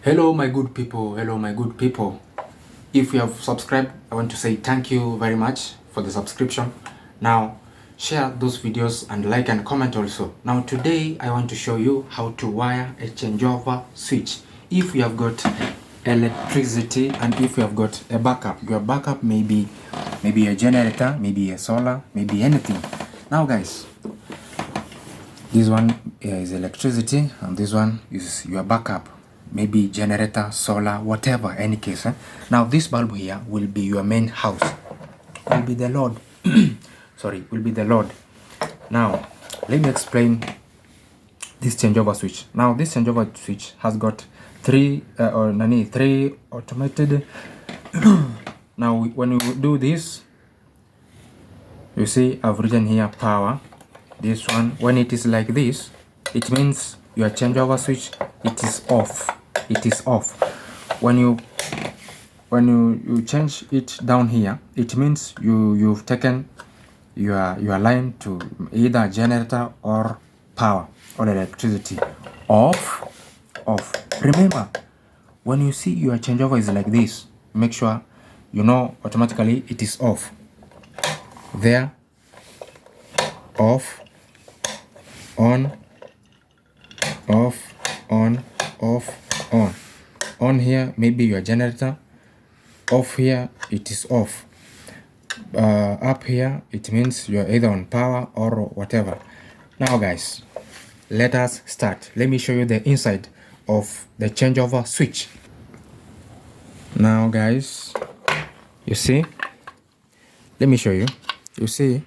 Hello my good people, hello my good people. If you have subscribed, I want to say thank you very much for the subscription. Now share those videos and like and comment also. Now today I want to show you how to wire a changeover switch. If you have got electricity and if you have got a backup, your backup may be maybe a generator, maybe a solar, maybe anything. Now guys, this one is electricity and this one is your backup, maybe generator, solar, whatever, any case. Now this bulb here will be your main house, will be the load. Sorry, will be the load. Now let me explain this changeover switch. Now this changeover switch has got three automated. Now when you do this, you see I've written here power. This one, when it is like this, it means your changeover switch, it is off. It is off. When you change it down here, it means you've taken your line to either generator or power or electricity. Off. Remember, when you see your changeover is like this, make sure you know automatically it is off. There, off, on, off, on, off, on. On here, maybe your generator. Off here, it is off. Up here, it means you're either on power or whatever. Now guys, let us start. Let me show you the inside of the changeover switch. Now guys, you see, let me show you. You see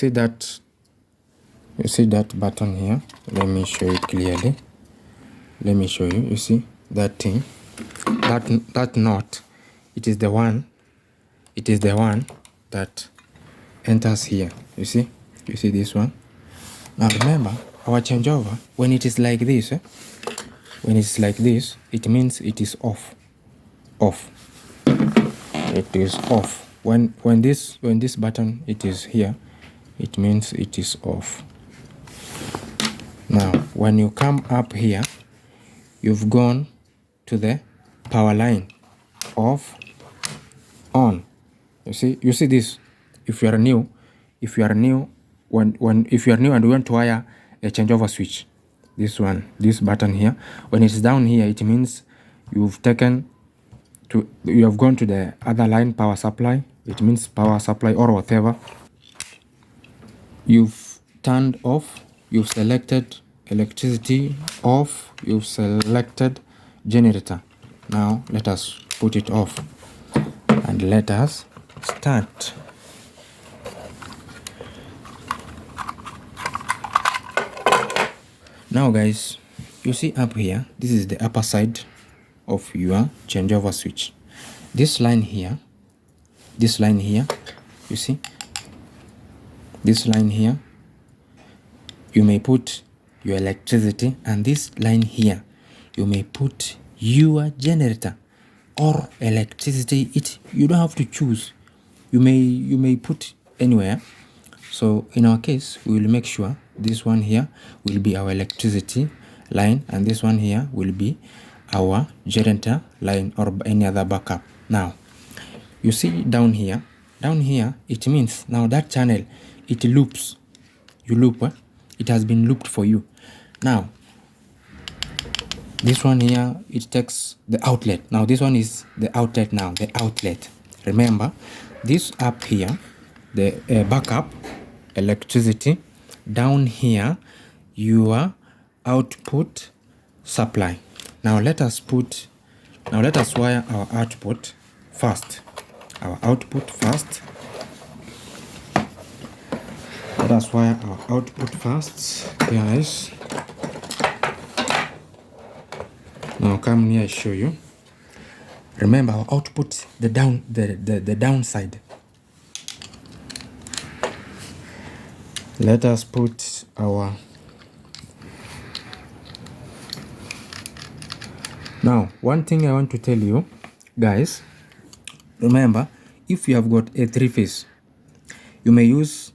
that button here. Let me show you clearly. Let me show you. You see that thing, that knot, it is the one that enters here. You see this one. Now remember, our changeover, when it is like this, when it's like this, it means it is off. It is off. When this button it is here, it means it is off. Now when you come up here, you've gone to the power line. Off, on. You see this. If you are new and you want to wire a changeover switch, this button here, when it's down here, it means you have gone to the other line, power supply. It means power supply or whatever. You've turned off, you've selected electricity off, you've selected generator. Now let us put it off and let us start. Now guys, you see up here, this is the upper side of your changeover switch. This line here, you see this line here, you may put your electricity, and this line here you may put your generator or electricity. You don't have to choose. You may put anywhere. So in our case, we will make sure this one here will be our electricity line and this one here will be our generator line or any other backup. Now you see down here, it means now that channel, it loops. You loop, it has been looped for you. Now this one here, it takes the outlet. Now this one is the outlet. Now the outlet, remember this up here, the backup electricity. Down here, your output supply. Now let us wire our output first. Let us wire our output first, guys. Now come near, I show you. Remember our output, the downside. Let us put our. Now one thing I want to tell you guys, remember, if you have got a 3-phase, you may use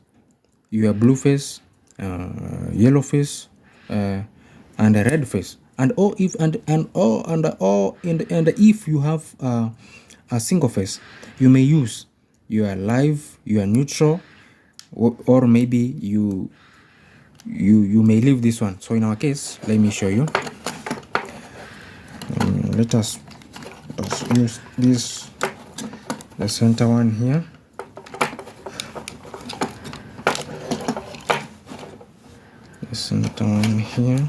your blue phase, yellow phase, and a red phase. And or if if you have a single phase, you may use your live, your neutral, or maybe you may leave this one. So in our case, let me show you. Let us use this, the center one here. The center one here.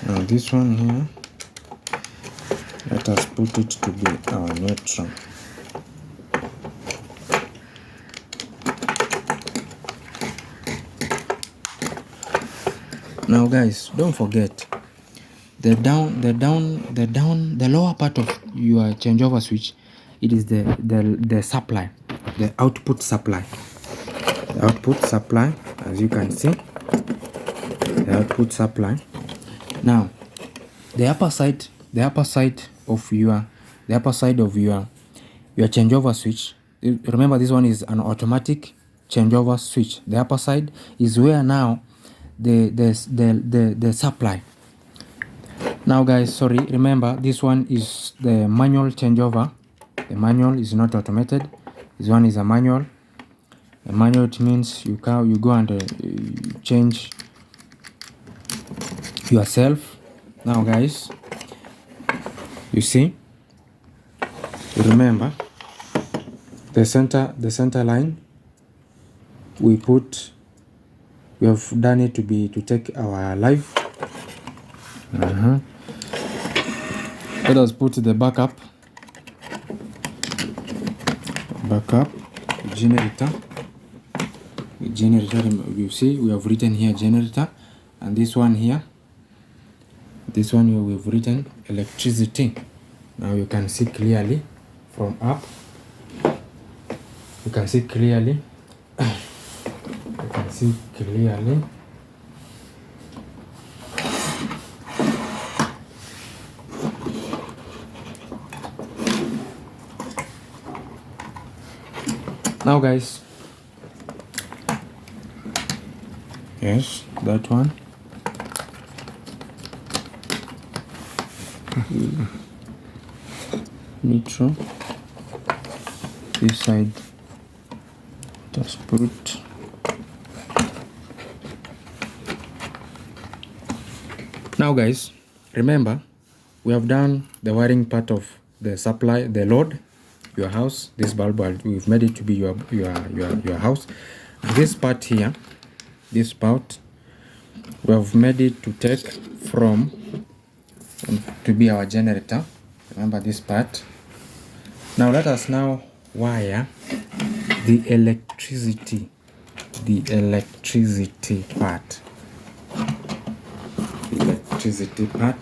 Now this one here, let us put it to be our neutral. Now guys, don't forget the lower part of your changeover switch. It is the supply, the output supply. The output supply, as you can see, the output supply. Now the upper side of your changeover switch. Remember, this one is an automatic changeover switch. The upper side is where now the supply. Now guys, sorry, remember this one is the manual changeover. The manual is not automated. This one is a manual. A manual, it means you go and change yourself. Now guys, you see, remember the center line, we have done it to take our live. Let us put the backup generator. You see, we have written here generator, and this one here, we have written electricity. Now you can see clearly from up. You can see clearly. Now guys, yes, that one. Neutral. This side, just put. Now guys, remember, we have done the wiring part of the supply, the load, your house. This bulb, we've made it to be your house. This part here, this part, we have made it to take from to be our generator. Remember this part. Now let us now wire the electricity part. Electricity part.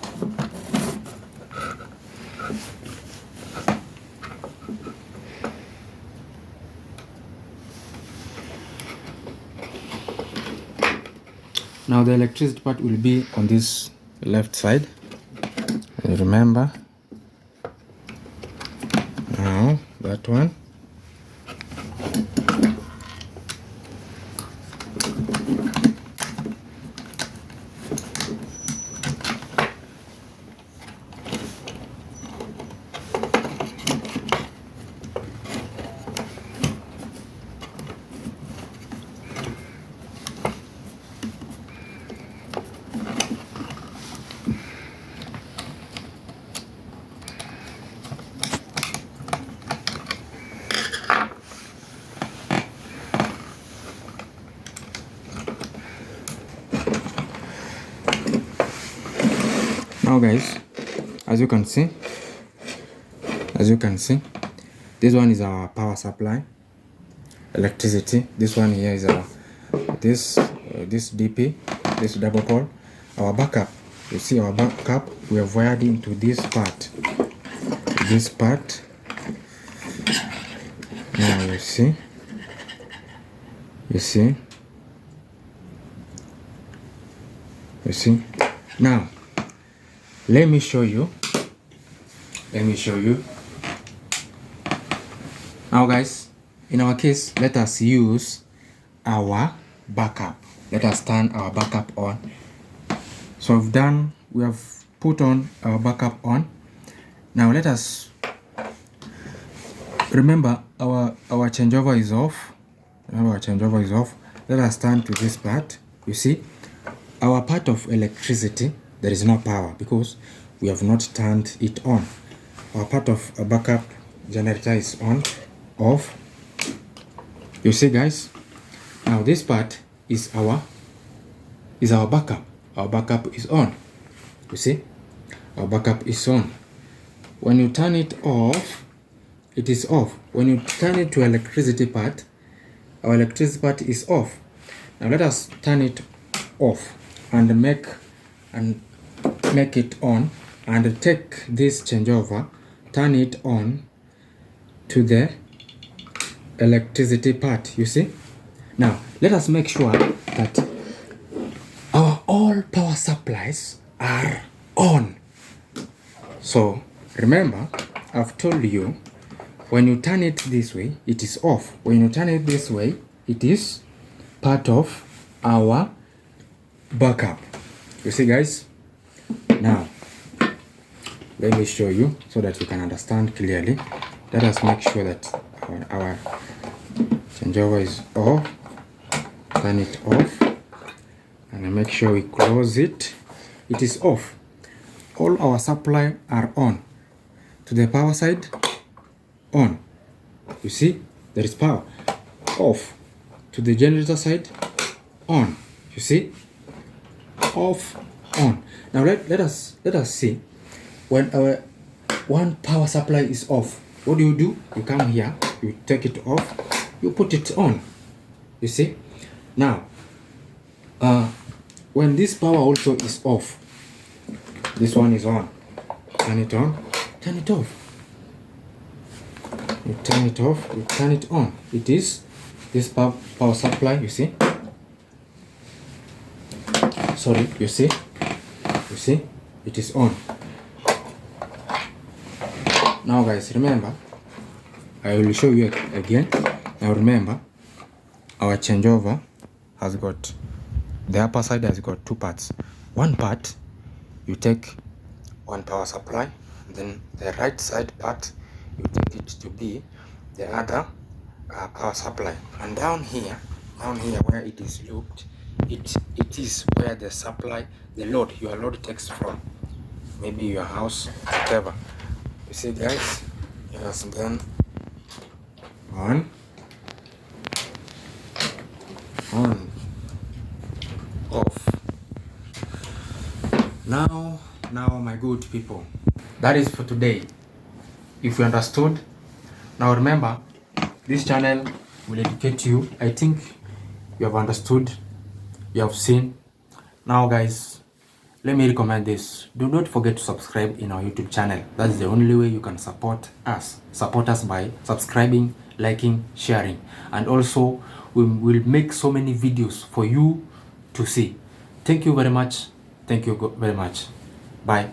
Now the electricity part will be on this left side. Remember. Now that one. Now guys, as you can see, this one is our power supply, electricity. This one here is our this DP, this double pole. Our backup, you see our backup, we have wired into this part. Now you see, now let me show you Now guys, in our case, let us use our backup. Let us turn our backup on. So we have put on our backup on. Now let us remember our changeover is off. Remember, our changeover is off. Let us turn to this part. You see, our part of electricity, there is no power because we have not turned it on. Our part of a backup generator is on, off. You see guys, now this part is our backup. Our backup is on. You see, our backup is on. When you turn it off, it is off. When you turn it to electricity part, our electricity part is off. Now let us turn it off and make it on, and take this changeover, turn it on to the electricity part. You see, now let us make sure that our all power supplies are on. So remember, I've told you, when you turn it this way, it is off. When you turn it this way, it is part of our backup. You see guys, now let me show you so that you can understand clearly. Let us make sure that our changeover is off. Turn it off and make sure we close it. It is off. All our supply are on. To the power side, on. You see, there is power. Off. To the generator side, on. You see, off, on. Now let us see, when our one power supply is off, what do? You come here, you take it off, you put it on. You see, now when this power also is off, this one is on, turn it on, turn it off. You turn it off, you turn it on. It is this power supply. You see, sorry, you see, it is on. Now guys, remember, I will show you again. Now remember, our changeover has got, the upper side has got two parts. One part, you take one power supply, then the right side part, you take it to be the other power supply. And down here where it is looped, it is where the supply, your load takes from, maybe your house, whatever. You see guys, yes, then on, off. Now my good people, that is for today. If you understood, now remember, this channel will educate you. I think you have understood, you have seen. Now guys, let me recommend this. Do not forget to subscribe in our YouTube channel. That's the only way you can support us. Support us by subscribing, liking, sharing. And also, we will make so many videos for you to see. Thank you very much. Thank you very much. Bye.